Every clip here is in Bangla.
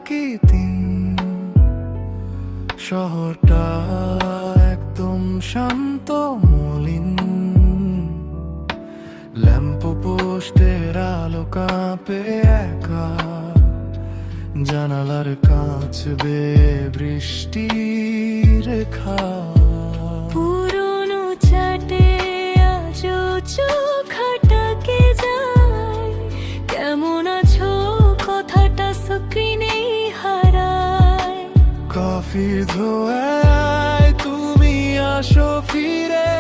প্রকৃতির শহরটা একদম শান্ত মলিন, ল্যাম্প পোস্টের আলো কাঁপে একা, জানালার কাঁচ বেয়ে বৃষ্টির রেখা। পুরনো চাটে আজও চোখ আটকে যায়, কেমন আছো কথাটা স্ক্রিনেই হারায়। কফির ধোঁয়ায় তুমি আসো ফিরে,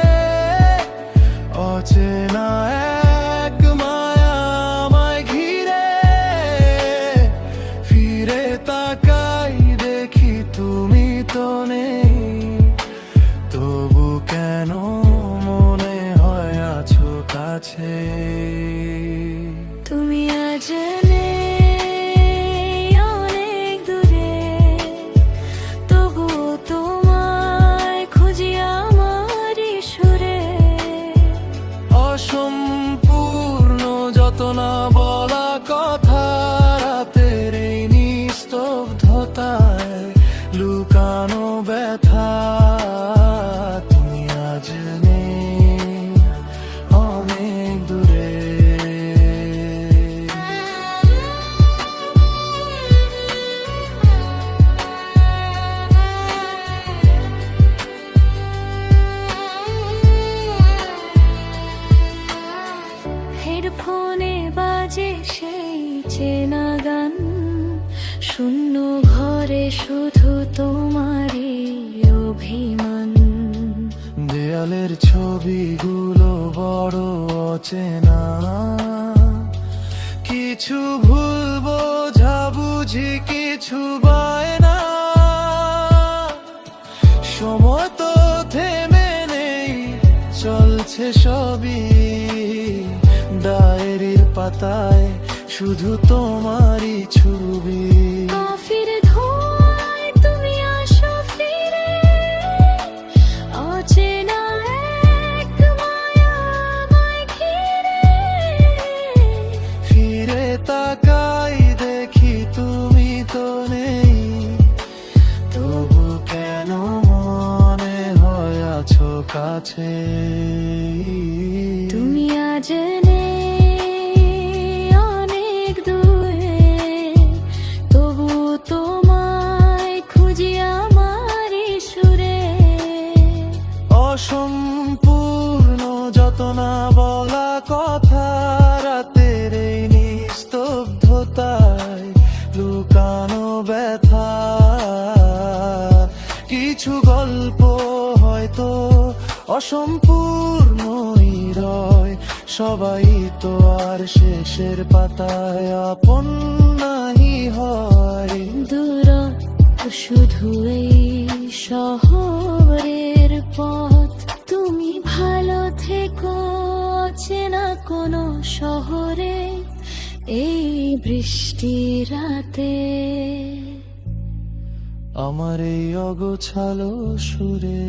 অচেনা এক মায়া আমায় ঘিরে। ফিরে তাকাই দেখি তুমি তো নেই, তবু কেন মনে হয় আছো কাছে। তুমি আজ নেই অনেক দূরে, তবুও তোমায় খুঁজি আমারই সুরে। অসম্পূর্ণ যত না বলা কথা, রাতের এই নিস্তব্ধতায় লুকানো ব্যথা। তুমি আজ নেই অনেক দূরে। হেডফোনে বাজে সেই চেনা গান, শূন্য ঘরে শুধু তোমারই অভিমান। দেয়ালের ছবিগুলো বড় অচেনা, কিছু ভুল বোঝাবুঝি কিছু বায়না। সময় তো থেমে নেই, চলছে সবই ডায়েরির পাতায়, শুধু তোমারই ছবি। কফির ধোঁয়ায় তুমি আসো ফিরে, অচেনা এক মায়া আমায় ঘিরে। ফিরে তাকাই দেখি তুমি তো নেই, তবু কেন মনে হয় আছো কাছে। তুমি আজ নেই অনেক দূরে, তবু তোমায় খুঁজি আমারই সুরে। অসম্পূর্ণ যত না বলা কথা, রাতের এই নিস্তব্ধতায় লুকানো ব্যথা। কিছু গল্প হয়তো অসম্পূর্ণই রয়, সবাই তো আর শেষের পাতায় আপন নাহি হয়। দূরত্ব শুধু এই শহরের পথ, তুমি ভালো থেকো অচেনা কোনো শহরে এই বৃষ্টি রাতে। আমার এই অগোছালো সুরে।